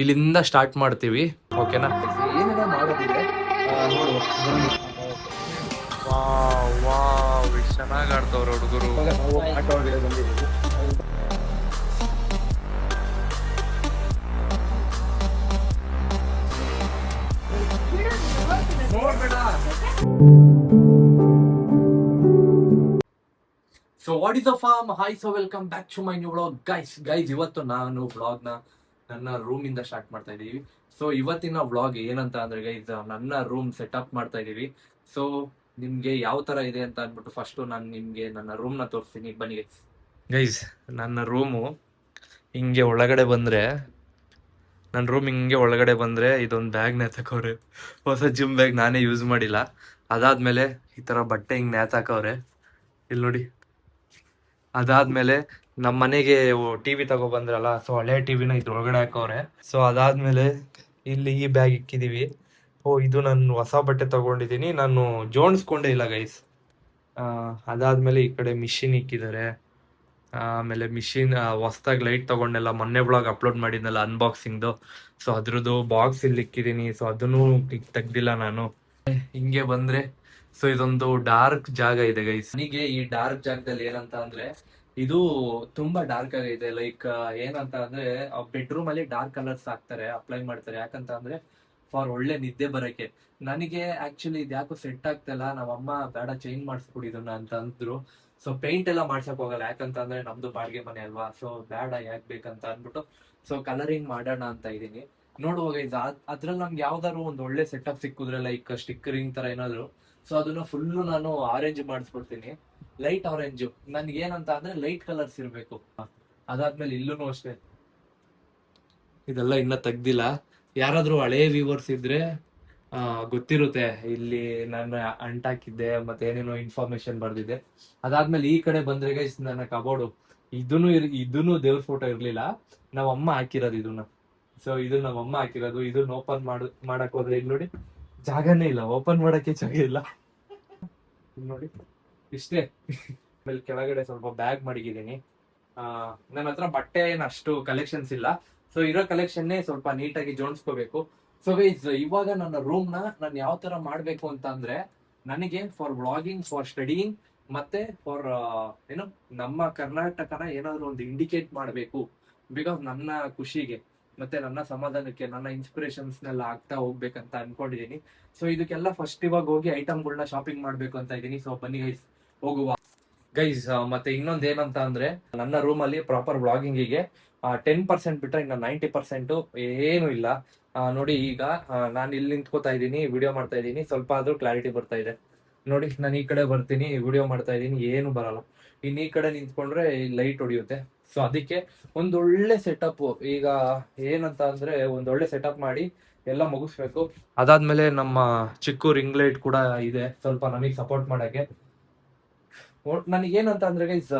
ಇಲ್ಲಿಂದ ಸ್ಟಾರ್ಟ್ ಮಾಡ್ತೀವಿ. ಓಕೆನಾ? ಏನೇನೋ ಮಾಡೋದಿದೆ ನೋಡುವ. ವಾವ್ ಚೆನ್ನಾಗಿ ಆಡ್ತವ್ರ ಹುಡುಗರು. ನಾವು ಆಟ ಒಳಗಡೆ ಬಂದಿದ್ದೀವಿ. So what is the farm. Hi, so welcome back to my new vlog. Guys ಇವತ್ತು ನಾನು ವ್ಲಾಗ್ನ ನನ್ನ ರೂಮಿಂದ ಸ್ಟಾರ್ಟ್ ಮಾಡ್ತಾ ಇದ್ದೀವಿ. ಸೊ ಇವತ್ತಿನ ವ್ಲಾಗ್ ಏನಂತ ಅಂದ್ರೆ ಗೈಸ್, ನನ್ನ ರೂಮ್ ಸೆಟಪ್ ಮಾಡ್ತಾ ಇದ್ದೀವಿ. ಸೊ ನಿಮ್ಗೆ ಯಾವ ತರ ಇದೆ ಅಂತ ಅಂದ್ಬಿಟ್ಟು ಫಸ್ಟ್ ನಾನು ನಿಮ್ಗೆ ನನ್ನ ರೂಮ್ನ ತೋರಿಸ್ತೀನಿ, ಬನ್ನಿ ಗೈಸ್. ಗೈಸ್ ನನ್ನ ರೂಮು ಹಿಂಗೆ ಒಳಗಡೆ ಬಂದ್ರೆ, ನನ್ನ ರೂಮ್ ಹಿಂಗೆ ಒಳಗಡೆ ಬಂದ್ರೆ ಇದೊಂದು ಬ್ಯಾಗ್ ನೇತಾಕವ್ರೆ. ಹೊಸ ಜಿಮ್ ಬ್ಯಾಗ್, ನಾನೇ ಯೂಸ್ ಮಾಡಿಲ್ಲ. ಅದಾದ್ಮೇಲೆ ಈ ತರ ಬಟ್ಟೆ ಹಿಂಗ್ ನೇತಾಕವ್ರೆ, ಇಲ್ಲಿ ನೋಡಿ. ಅದಾದ್ಮೇಲೆ ನಮ್ಮ ಮನೆಗೆ ಟಿವಿ ತಗೋ ಬಂದ್ರಲ್ಲ, ಸೊ ಹಳೆ ಟಿವಿನ ಇದ್ರೊಳಗಡೆ ಹಾಕವ್ರೆ. ಸೊ ಅದಾದ್ಮೇಲೆ ಇಲ್ಲಿ ಈ ಬ್ಯಾಗ್ ಇಕ್ಕಿದೀವಿ. ಇದು ನಾನು ಹೊಸ ಬಟ್ಟೆ ತಗೊಂಡಿದ್ದೀನಿ, ನಾನು ಜೋಡಿಸ್ಕೊಂಡೇ ಇಲ್ಲ ಗೈಸ್. ಅದಾದ್ಮೇಲೆ ಈ ಕಡೆ ಮಿಷಿನ್ ಇಕ್ಕಿದ್ದಾರೆ. ಆಮೇಲೆ ಮಿಷಿನ್ ಹೊಸ್ದಾಗಿ ಲೈಟ್ ತಗೊಂಡೆಲ್ಲ, ಮೊನ್ನೆ ಬ್ಲಾಗ್ ಅಪ್ಲೋಡ್ ಮಾಡಿದ್ನಲ್ಲ ಅನ್ಬಾಕ್ಸಿಂಗ್ದು. ಸೊ ಅದ್ರದ್ದು ಬಾಕ್ಸ್ ಇಲ್ಲಿ ಇಕ್ಕಿದೀನಿ. ಸೊ ಅದನ್ನು ತೆಗ್ದಿಲ್ಲ ನಾನು. ಹಿಂಗೆ ಬಂದ್ರೆ ಸೊ ಇದೊಂದು ಡಾರ್ಕ್ ಜಾಗ ಇದೆ ಗೈಸ್. ನನಗೆ ಈ ಡಾರ್ಕ್ ಜಾಗದಲ್ಲಿ ಏನಂತ ಅಂದ್ರೆ, ಇದು ತುಂಬಾ ಡಾರ್ಕ್ ಆಗಿದೆ. ಲೈಕ್ ಏನಂತ ಅಂದ್ರೆ ಬೆಡ್ರೂಮ್ ಅಲ್ಲಿ ಡಾರ್ಕ್ ಕಲರ್ಸ್ ಹಾಕ್ತಾರೆ, ಅಪ್ಲೈ ಮಾಡ್ತಾರೆ. ಯಾಕಂತ ಅಂದ್ರೆ ಫಾರ್ ಒಳ್ಳೆ ನಿದ್ದೆ ಬರಕ್ಕೆ. ನನಗೆ ಆಕ್ಚುಲಿ ಇದು ಯಾಕೋ ಸೆಟ್ ಆಗ್ತಿಲ್ಲ. ನಮ್ಮಮ್ಮ ಬೇಡ ಚೇಂಜ್ ಮಾಡಿಸ್ಬಿಡಿ ಇದನ್ನ ಅಂತ ಅಂದ್ರು. ಸೊ ಪೇಂಟ್ ಎಲ್ಲ ಮಾಡ್ಸಕ್ ಹೋಗಲ್ಲ, ಯಾಕಂತ ಅಂದ್ರೆ ನಮ್ದು ಬಾಡಿಗೆ ಮನೆ ಅಲ್ವಾ. ಸೊ ಬೇಡ ಯಾಕೆ ಬೇಕಂತ ಅಂದ್ಬಿಟ್ಟು ಸೊ ಕಲರಿಂಗ್ ಮಾಡೋಣ ಅಂತ ಇದೀನಿ. ನೋಡುವಾಗ ಅದ್ರಲ್ಲಿ ನಮ್ಗೆ ಯಾವ್ದಾದ್ರು ಒಂದು ಒಳ್ಳೆ ಸೆಟಪ್ ಸಿಕ್ಕಿದ್ರೆ, ಲೈಕ್ ಸ್ಟಿಕ್ಕರಿಂಗ್ ತರ ಏನಾದ್ರು, ಸೊ ಅದನ್ನ ಫುಲ್ಲು ನಾನು ಆರೆಂಜ್ ಮಾಡಿಸ್ಬಿಡ್ತೀನಿ. Light orange. ನನ್ಗೆ ಏನಂತ ಅಂದ್ರೆ ಲೈಟ್ ಕಲರ್ಸ್ ಇರ್ಬೇಕು. ಅದಾದ್ಮೇಲೆ ಇಲ್ಲೂ ಅಷ್ಟೇ, ಇದೆಲ್ಲ ಇನ್ನ ತೆಗ್ದಿಲ್ಲ. ಯಾರಾದ್ರೂ ಹಳೇ ವ್ಯೂವರ್ಸ್ ಇದ್ರೆ ಗೊತ್ತಿರುತ್ತೆ, ಇಲ್ಲಿ ನಾನು ಅಂಟಾಕಿದ್ದೆ ಮತ್ತೆ ಏನೇನೋ ಇನ್ಫಾರ್ಮೇಶನ್ ಬರ್ದಿದ್ದೆ. ಅದಾದ್ಮೇಲೆ ಈ ಕಡೆ ಬಂದ್ರೆ ಗೈಸ್, ನನ್ನ ಕಬೋರ್ಡು ಇದನ್ನು ದೇವ್ರ ಫೋಟೋ ಇರ್ಲಿಲ್ಲ, ನಾವ್ ಅಮ್ಮ ಹಾಕಿರೋದು ಇದನ್ನ. ಸೊ ಇದು ನಮ್ಮ ಅಮ್ಮ ಹಾಕಿರೋದು. ಇದನ್ನ ಓಪನ್ ಮಾಡಕ್ ಹೋದ್ರೆ ಇಲ್ಲಿ ನೋಡಿ ಜಾಗನೇ ಇಲ್ಲ, ಓಪನ್ ಮಾಡಕ್ಕೆ ಜಾಗ ಇಲ್ಲ. ನೋಡಿ ಇಷ್ಟೇ. ಆಮೇಲೆ ಕೆಳಗಡೆ ಸ್ವಲ್ಪ ಬ್ಯಾಗ್ ಮಡಗಿದ್ದೀನಿ. ನನ್ನ ಹತ್ರ ಬಟ್ಟೆ ಏನು ಅಷ್ಟು ಕಲೆಕ್ಷನ್ಸ್ ಇಲ್ಲ. ಸೊ ಇರೋ ಕಲೆಕ್ಷನ್ನೇ ಸ್ವಲ್ಪ ನೀಟಾಗಿ ಜೋಡಿಸ್ಕೋಬೇಕು. ಸೊ ಗೈಸ್ ಇವಾಗ ನನ್ನ ರೂಮ್ ನಾನು ಯಾವ ತರ ಮಾಡ್ಬೇಕು ಅಂತ ಅಂದ್ರೆ, ನನಗೆ ಫಾರ್ ವ್ಲಾಗಿಂಗ್, ಫಾರ್ ಸ್ಟಡಿಯಿಂಗ್ ಮತ್ತೆ ಫಾರ್ ಏನು ನಮ್ಮ ಕರ್ನಾಟಕನ ಏನಾದ್ರು ಒಂದು ಇಂಡಿಕೇಟ್ ಮಾಡಬೇಕು. ಬಿಕಾಸ್ ನನ್ನ ಖುಷಿಗೆ ಮತ್ತೆ ನನ್ನ ಸಮಾಧಾನಕ್ಕೆ, ನನ್ನ ಇನ್ಸ್ಪಿರೇಷನ್ಸ್ನೆಲ್ಲ ಆಗ್ತಾ ಹೋಗ್ಬೇಕಂತ ಅನ್ಕೊಂಡಿದೀನಿ. ಸೊ ಇದಕ್ಕೆಲ್ಲ ಫಸ್ಟ್ ಇವಾಗ ಹೋಗಿ ಐಟಮ್ಗಳನ್ನ ಶಾಪಿಂಗ್ ಮಾಡ್ಬೇಕು ಅಂತ ಇದ್ದೀನಿ. ಸೊ ಬನ್ನಿ ಗೈಸ್ ಹೋಗುವ. ಗೈಸ್ ಮತ್ತೆ ಇನ್ನೊಂದ್ ಏನಂತ ಅಂದ್ರೆ, ನನ್ನ ರೂಮ್ ಅಲ್ಲಿ ಪ್ರಾಪರ್ ವ್ಲಾಗಿಂಗಿಗೆ 10% ಬಿಟ್ರೆ ಇನ್ನು 90% ಏನು ಇಲ್ಲ. ನೋಡಿ ಈಗ ನಾನು ಇಲ್ಲಿ ನಿಂತ್ಕೋತಾ ಇದ್ದೀನಿ, ವಿಡಿಯೋ ಮಾಡ್ತಾ ಇದ್ದೀನಿ, ಸ್ವಲ್ಪ ಆದ್ರೂ ಕ್ಲಾರಿಟಿ ಬರ್ತಾ ಇದೆ. ನೋಡಿ ನಾನು ಈ ಕಡೆ ಬರ್ತೀನಿ, ವಿಡಿಯೋ ಮಾಡ್ತಾ ಇದ್ದೀನಿ, ಏನು ಬರಲ್ಲ. ಇನ್ನು ಈ ಕಡೆ ನಿಂತ್ಕೊಂಡ್ರೆ ಲೈಟ್ ಹೊಡಿಯುತ್ತೆ. ಸೊ ಅದಕ್ಕೆ ಒಂದೊಳ್ಳೆ ಸೆಟಪ್ ಈಗ ಏನಂತ ಅಂದ್ರೆ, ಒಂದೊಳ್ಳೆ ಸೆಟಪ್ ಮಾಡಿ ಎಲ್ಲ ಮುಗಿಸ್ಬೇಕು. ಅದಾದ್ಮೇಲೆ ನಮ್ಮ ಚಿಕ್ಕ ರಿಂಗ್ ಲೈಟ್ ಕೂಡ ಇದೆ, ಸ್ವಲ್ಪ ನನಗೆ ಸಪೋರ್ಟ್ ಮಾಡಕ್ಕೆ. ನನಗೇನಂತ ಅಂದ್ರೆ ಗೈಸ್,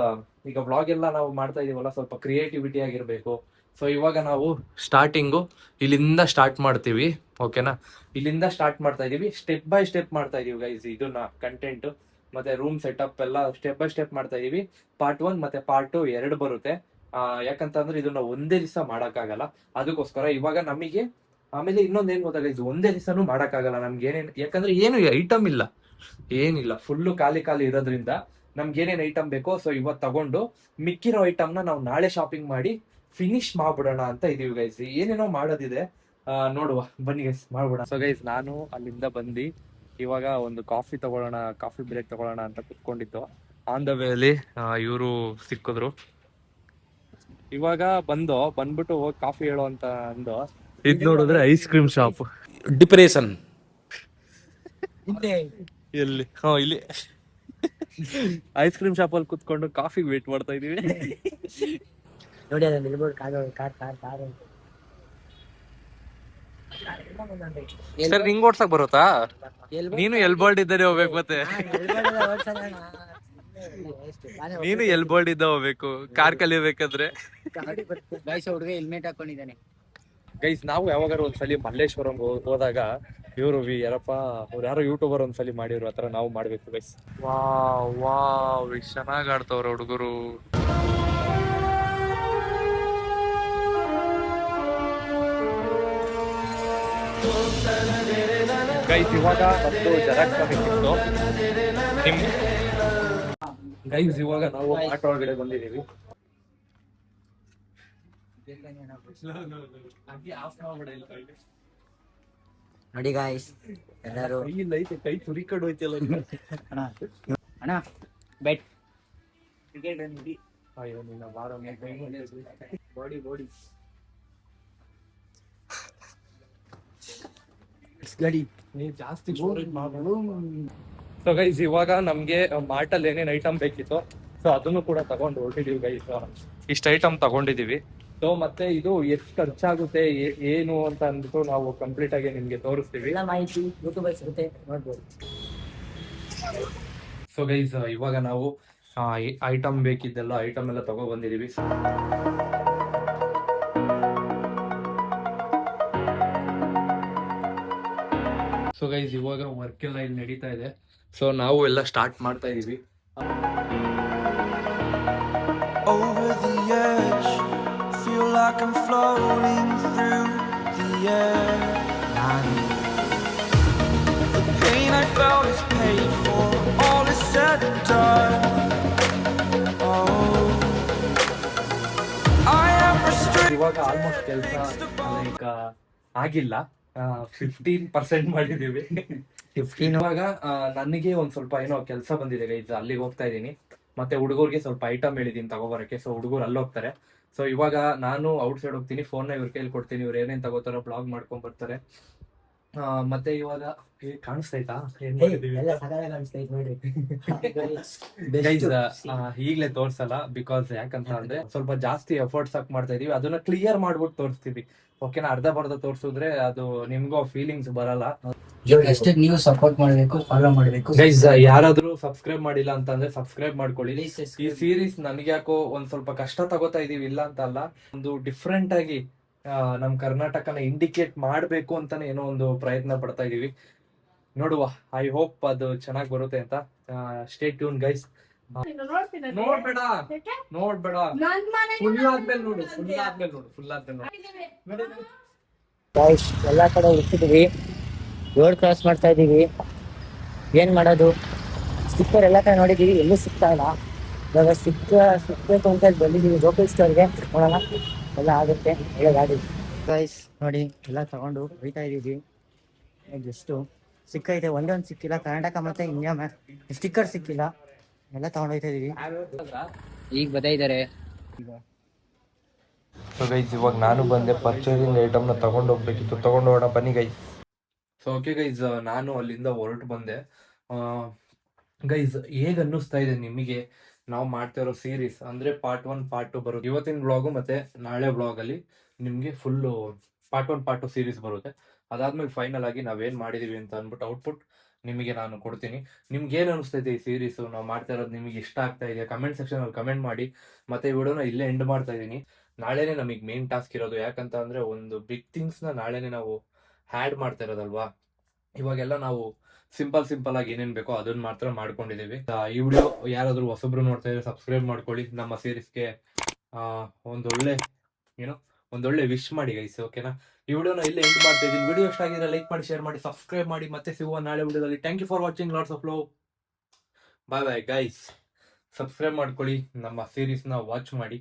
ಈಗ ವ್ಲಾಗ್ ಎಲ್ಲ ನಾವು ಮಾಡ್ತಾ ಇದೀವಲ್ಲ, ಸ್ವಲ್ಪ ಕ್ರಿಯೇಟಿವಿಟಿ ಆಗಿರ್ಬೇಕು. ಸೊ ಇವಾಗ ನಾವು ಸ್ಟಾರ್ಟಿಂಗು ಇಲ್ಲಿಂದ ಸ್ಟಾರ್ಟ್ ಮಾಡ್ತೀವಿ. ಓಕೆನಾ? ಇಲ್ಲಿಂದ ಸ್ಟಾರ್ಟ್ ಮಾಡ್ತಾ ಇದೀವಿ, ಸ್ಟೆಪ್ ಬೈ ಸ್ಟೆಪ್ ಮಾಡ್ತಾ ಇದೀವಿ ಗೈಸ್. ಇದನ್ನ ಕಂಟೆಂಟ್ ಮತ್ತೆ ರೂಮ್ ಸೆಟಪ್ ಎಲ್ಲ ಸ್ಟೆಪ್ ಬೈ ಸ್ಟೆಪ್ ಮಾಡ್ತಾ ಇದೀವಿ. ಪಾರ್ಟ್ 1 ಮತ್ತೆ ಪಾರ್ಟ್ 2 ಎರಡು ಬರುತ್ತೆ. ಯಾಕಂತಂದ್ರೆ ಇದನ್ನ ಒಂದೇ ದಿವಸ ಮಾಡಕ್ಕಾಗಲ್ಲ, ಅದಕ್ಕೋಸ್ಕರ ಇವಾಗ ನಮಗೆ. ಆಮೇಲೆ ಇನ್ನೊಂದ್ ಏನ್ ಗೊತ್ತಾಗ, ಇದು ಒಂದೇ ದಿವಸನೂ ಮಾಡಕ್ಕಾಗಲ್ಲ ನಮ್ಗೆ. ಯಾಕಂದ್ರೆ ಏನು ಐಟಮ್ ಇಲ್ಲ, ಏನಿಲ್ಲ, ಫುಲ್ಲು ಖಾಲಿ ಇರೋದ್ರಿಂದ ನಮ್ಗೆ ಏನೇನ್ ಐಟಮ್ ಬೇಕೋ ಸೊ ಇವತ್ತು ತಗೊಂಡು ಮಿಕ್ಕಿರೋ ಐಟಮ್ನ ನಾವು ನಾಳೆ ಶಾಪಿಂಗ್ ಮಾಡಿ ಫಿನಿಶ್ ಮಾಡ್ಬಿಡೋಣ ಅಂತ ಇದೀವಿ ಗೈಸ್. ಏನೇನೋ ಮಾಡೋದಿದೆ, ನೋಡುವ ಬನ್ನಿ ಗೈಸ್, ಮಾಡ್ಬಿಡ. ಸೊ ಗೈಸ್ ನಾನು ಅಲ್ಲಿಂದ ಬಂದು ಇವಾಗ ಒಂದು ಕಾಫಿ ತಗೊಳ್ಳೋಣ, ಕಾಫಿ ಬ್ರೇಕ್ ತಗೊಳ್ಳೋಣ ಅಂತ ಕುತ್ಕೊಂಡಿದ್ದು. ಆನ್ ದ ವೇ ಅಲ್ಲಿ ಇವರು ಸಿಕ್ಕಿದ್ರು. ಇವಾಗ ಬಂದ್ಬಿಟ್ಟು ಹೋಗಿ ಕಾಫಿ ಹೇಳೋ ಅಂತ ಅಂದು, ಇದ್ ನೋಡಿದ್ರೆ ಐಸ್ ಕ್ರೀಮ್ ಶಾಪ್. ಡಿಪ್ರೆಷನ್ ಎಲ್ಲಿ? ಇಲ್ಲಿ ಐಸ್ ಕ್ರೀಮ್ ಶಾಪ್ ಅಲ್ಲಿ ಕುತ್ಕೊಂಡು ಕಾಫಿ ವೇಟ್ ಮಾಡ್ತಾ ಇದೀವಿ. ನೋಡಿ ಅದನ್ನ ಇಲ್ಬೋದು ಕಾರ್ ಸರ್ ನಿಂಗ್ ಓಡ್ಸಕ್ ಬರುತ್ತಾ? ನೀನು ಎಲ್ಬೋಲ್ಡ್ ಇದ್ದರೆ ಹೋಗ್ಬೇಕು, ಮತ್ತೆ ನೀನು ಎಲ್ಬೋಲ್ಡ್ ಇದ್ದ ಹೋಗ್ಬೇಕು ಕಾರ್ ಕಲಿಬೇಕಾದ್ರೆ. ಹುಡುಗ ಹೆಲ್ಮೆಟ್ ಹಾಕೊಂಡಿದ್ದಾನೆ. ಗೈಸ್ ನಾವು ಯಾವಾಗಾರು ಒಂದ್ಸಲಿ ಮಲ್ಲೇಶ್ವರಂ ಹೋದಾಗ ಇವರು ಯಾರಪ್ಪ ಅವ್ರು ಯಾರೋ ಯೂಟ್ಯೂಬರ್ ಒಂದ್ಸಲಿ ಮಾಡಿದ್ರು, ಆತರ ನಾವು ಮಾಡ್ಬೇಕು ಗೈಸ್. ವಾವ್ ಚೆನ್ನಾಗ್ ಆಡ್ತವ್ರ ಹುಡುಗರು. ಗೈಸ್ ಇವಾಗ ಒಂದು ಜೆರಾಕ್ಸ್ ಸಿಕ್ತು ನಿಮ್ ಗೈಸ್ ಇವಾಗ ನಾವು ಆಟ ಒಳಗಡೆ ಬಂದಿದ್ದೀವಿ. ನೋಡಿ ಗಾಯ್ಸ್ ಎಲ್ಲರೂ ಕೈ ತುರಿ ಕಡೆ ಹೋಯ್ತಲ್ಲ ಅಣ್ಣ ಬೆಟ್ ಅಯ್ಯೋ ನಿನ್ನ ಬಾರ ಬಾಡಿ ಬಾಡಿ ಗಡಿ ನೀ ಜಾಸ್ತಿ ಸೊ ಗೈಸ್ ಇವಾಗ ನಮ್ಗೆ ಮಾರ್ಟ್ ಅಲ್ಲಿ ಏನೇನ್ ಐಟಮ್ ಬೇಕಿತ್ತು ಸೊ ಅದನ್ನು ಕೂಡ ತಗೊಂಡು ಹೊರಟಿದೀವಿ ಗೈಸ್. ಇಷ್ಟ ಐಟಮ್ ತಗೊಂಡಿದೀವಿ. ಸೊ ಮತ್ತೆ ಇದು ಎಷ್ಟು ಖರ್ಚಾಗುತ್ತೆ ಏನು ಅಂತ ಅಂದ್ಬಿಟ್ಟು ನಾವು ಕಂಪ್ಲೀಟ್ ಆಗಿ ನಿಮ್ಗೆ ತೋರಿಸ್ತೀವಿ. ಎಲ್ಲ ಮಾಹಿತಿ ಯೂಟ್ಯೂಬ್ ಅಲ್ಲಿ ಸಿಗುತ್ತೆ ನೋಡ್ಬೋದು. ಸೊ ಗೈಸ್ ಇವಾಗ ನಾವು ಐಟಮ್ ಬೇಕಿದ್ದೆಲ್ಲ ಐಟಮ್ ಎಲ್ಲ ತಗೋ ಬಂದಿದೀವಿ. ಸೊ ಗೈಸ್ ಇವಾಗ ವರ್ಕ್ ಎಲ್ಲ ಇಲ್ಲಿ ನಡೀತಾ ಇದೆ. ಸೊ ನಾವು ಎಲ್ಲ ಸ್ಟಾರ್ಟ್ ಮಾಡ್ತಾ ಇದೀವಿ. Over the edge, feel like I'm floating through the air. The pain I felt is paid for, all is said and done. Oh, I am restricted. ಇವಾಗ ಆಲ್ಮೋಸ್ಟ್ ಕೆಲಸ ಲೈಕ್ ಆಗಿಲ್ಲ, 15% ಮಾಡಿದೀವಿ. 15 ಇವಾಗ ನನಗೆ ಒಂದ್ ಸ್ವಲ್ಪ ಏನೋ ಕೆಲಸ ಬಂದಿದೆ ಗೈಸ್, ಅಲ್ಲಿಗೆ ಹೋಗ್ತಾ ಇದೀನಿ. ಮತ್ತೆ ಹುಡುಗರಿಗೆ ಸ್ವಲ್ಪ ಐಟಮ್ ಹೇಳಿದೀನಿ ತಗೋಬರಕ್ಕೆ. ಸೊ ಹುಡುಗರು ಅಲ್ಲಿ ಹೋಗ್ತಾರೆ. ಸೊ ಇವಾಗ ನಾನು ಔಟ್ ಸೈಡ್ ಹೋಗ್ತೀನಿ, ಫೋನ್ ನ ಇವ್ರ ಕೈಲಿ ಕೊಡ್ತೀನಿ, ಇವ್ರು ಏನೇನ್ ತಗೋತಾರೋ ಬ್ಲಾಗ್ ಮಾಡ್ಕೊಂಡ್ ಬರ್ತಾರೆ. ಮತ್ತೆ ಇವಾಗ ಕಾಣಿಸ್ತೈತಾ ಎಲ್ಲ ಸಗಲ ಕಾಣಿಸ್ತೈತೆ ನೋಡ್ರಿ. ಈಗ್ಲೇ ತೋರ್ಸಲ್ಲ, ಬಿಕಾಸ್ ಯಾಕಂತ ಅಂದ್ರೆ ಸ್ವಲ್ಪ ಜಾಸ್ತಿ ಎಫರ್ಟ್ಸ್ ಹಾಕಿ ಮಾಡ್ತಾ ಇದೀವಿ. ಅದನ್ನ ಕ್ಲಿಯರ್ ಮಾಡ್ಬಿಟ್ಟು ತೋರಿಸ್ತೀವಿ. ಓಕೆನಾ? ಅರ್ಧ ಬರ್ಧ ತೋರ್ಸಿದ್ರೆ ಅದು ನಿಮ್ಗೂ ಫೀಲಿಂಗ್ಸ್ ಬರಲ್ಲ. ಅಷ್ಟೇ ನೀವು ಸಪೋರ್ಟ್ ಮಾಡ್ಬೇಕು, ಫಾಲೋ ಮಾಡ್ಬೇಕು. ಗೈಸ್ ಯಾರಾದ್ರೂ ಸಬ್ಸ್ಕ್ರೈಬ್ ಮಾಡಿಲ್ಲ ಅಂತಂದ್ರೆ ಸಬ್ಸ್ಕ್ರೈಬ್ ಮಾಡ್ಕೊಳ್ಳಿ. ಈ ಸೀರೀಸ್ ನನ್ಗೆ ಯಾಕೋ ಒಂದ್ ಸ್ವಲ್ಪ ಕಷ್ಟ ತಗೋತಾ ಇದೀವಿ, ಇಲ್ಲ ಅಂತ ಅಲ್ಲ, ಒಂದು ಡಿಫ್ರೆಂಟ್ ಆಗಿ ನಮ್ ಕರ್ನಾಟಕನ ಇಂಡಿಕೇಟ್ ಮಾಡ್ಬೇಕು ಅಂತಾನೆ ಏನೋ ಒಂದು ಪ್ರಯತ್ನ ಪಡ್ತಾ ಇದೀವಿ. ನೋಡುವ, ಐ ಹೋಪ್ ಅದು ಚೆನ್ನಾಗಿ ಬರುತ್ತೆ ಅಂತ. Stay tune guys. ನೋಡ್ಬೇಡ ಫುಲ್ ಆದ್ಮೇಲೆ ನೋಡು, ಫುಲ್ ಆದ್ಮೇಲೆ ನೋಡು. ಗಾಯ್ಸ್ ಎಲ್ಲಾ ಕಡೆ ಹುಡುಕಿದೀವಿ, ರೋಡ್ ಕ್ರಾಸ್ ಮಾಡ್ತಾ ಇದೀವಿ, ಏನ್ ಮಾಡೋದು? ಸ್ಟಿಕ್ಕರ್ ಎಲ್ಲಾ ಕಡೆ ನೋಡಿದೀವಿ, ಎಲ್ಲೂ ಸಿಗ್ತಾ ಇಲ್ಲ. ಇವಾಗ ಸಿಕ್ಬೇಕು ಅಂತ ಬಂದಿದೀವಿ ಲೋಕಲ್ ಸ್ಟೋರ್ಗೆ. ನೋಡೋಣ ಎಲ್ಲ ಆಗುತ್ತೆ, ಒಳ್ಳೆ ಗಾಡಿ. ಗಾಯ್ಸ್ ನೋಡಿ ಎಲ್ಲ ತಗೊಂಡು ಹೋಯ್ತಾ ಇದೀವಿ. ಎಷ್ಟು ಸಿಕ್ಕೈತೆ, ಒಂದೊಂದು ಸಿಕ್ಕಿಲ್ಲ. ಕರ್ನಾಟಕ ಮತ್ತೆ ಇಂಡಿಯಾ ಸ್ಟಿಕ್ಕರ್ ಸಿಕ್ಕಿಲ್ಲ, ಎಲ್ಲ ತಗೊಂಡು ಹೋಯ್ತಾ ಇದೀವಿ. ಈಗ ಬದೈದಾರೆ. ಸೊ ಗೈಸ್ ಇವಾಗ ನಾನು ಬಂದೆ, ಪರ್ಚೇಸಿಂಗ್ ಐಟಮ್ನ ತಗೊಂಡು ಹೋಗ್ಬೇಕಿತ್ತು, ತಗೊಂಡು ಹೋಗೋಣ ಬನ್ನಿ ಗೈಸ್. ಸೊ ಓಕೆ ಗೈಸ್, ನಾನು ಅಲ್ಲಿಂದ ಹೊರಟು ಬಂದೆ. ಗೈಸ್ ಹೇಗ್ ಅನ್ನಿಸ್ತಾ ಇದೆ ನಿಮಗೆ ನಾವು ಮಾಡ್ತಾ ಇರೋ ಸೀರೀಸ್? ಅಂದ್ರೆ ಪಾರ್ಟ್ 1 ಪಾರ್ಟ್ 2 ಬರುತ್ತೆ. ಇವತ್ತಿನ ಬ್ಲಾಗು ಮತ್ತೆ ನಾಳೆ ಬ್ಲಾಗ್ ಅಲ್ಲಿ ನಿಮ್ಗೆ ಫುಲ್ ಪಾರ್ಟ್ 1 ಪಾರ್ಟ್ 2 ಸೀರೀಸ್ ಬರುತ್ತೆ. ಅದಾದ್ಮೇಲೆ ಫೈನಲ್ ಆಗಿ ನಾವೇನ್ ಮಾಡಿದೀವಿ ಅಂತ ಅಂದ್ಬಿಟ್ಟು ಔಟ್ಪುಟ್ ನಿಮಗೆ ನಾನು ಕೊಡ್ತೀನಿ. ನಿಮ್ಗೆ ಏನ್ ಅನಿಸ್ತೈತೆ ಈ ಸೀರೀಸ್ ನಾವು ಮಾಡ್ತಾ ಇರೋದು? ನಿಮಗೆ ಇಷ್ಟ ಆಗ್ತಾ ಇದೆಯಾ? ಕಮೆಂಟ್ ಸೆಕ್ಷನ್ ಅಲ್ಲಿ ಕಮೆಂಟ್ ಮಾಡಿ. ಮತ್ತೆ ವಿಡಿಯೋನ ಇಲ್ಲೇ ಎಂಡ್ ಮಾಡ್ತಾ ಇದೀನಿ. ನಾಳೆನೆ ನಮಗೆ ಮೇನ್ ಟಾಸ್ಕ್ ಇರೋದು. ಯಾಕಂತ ಅಂದ್ರೆ ಒಂದು ಬಿಗ್ ಥಿಂಗ್ಸ್ ನ ನಾಳೆನೆ ನಾವು ಹ್ಯಾಡ್ ಮಾಡ್ತಾ ಇರೋದಲ್ವಾ. ಇವಾಗೆಲ್ಲ ನಾವು ಸಿಂಪಲ್ ಆಗಿ ಏನೇನ್ ಬೇಕೋ ಅದನ್ನ ಮಾತ್ರ ಮಾಡ್ಕೊಂಡಿದೀವಿ. ಈ ವಿಡಿಯೋ ಯಾರಾದ್ರೂ ಹೊಸಬ್ರು ನೋಡ್ತಾ ಇದ್ರೆ ಸಬ್ಸ್ಕ್ರೈಬ್ ಮಾಡ್ಕೊಳ್ಳಿ. ನಮ್ಮ ಸೀರೀಸ್ಗೆ ಒಂದೊಳ್ಳೆ ವಿಶ್ ಮಾಡಿ ಗೈಸ್. ಓಕೆನಾ? ಈ ವಿಡಿಯೋನ ಇಲ್ಲೇ ಎಂಡ್ ಮಾಡ್ತಾ ಇದೀನಿ. ವಿಡಿಯೋ ಇಷ್ಟ ಆಗಿದ್ರೆ ಲೈಕ್ ಮಾಡಿ, ಶೇರ್ ಮಾಡಿ, ಸಬ್ಸ್ಕ್ರೈಬ್ ಮಾಡಿ. ಮತ್ತೆ ಸಿಗುವ ನಾಳೆ ವಿಡಿಯೋದಲ್ಲಿ. Thank you for watching. Lots of love. Bye bye guys. Subscribe ಮಾಡ್ಕೊಳ್ಳಿ, ನಮ್ಮ ಸೀರೀಸ್ ನ ವಾಚ್ ಮಾಡಿ.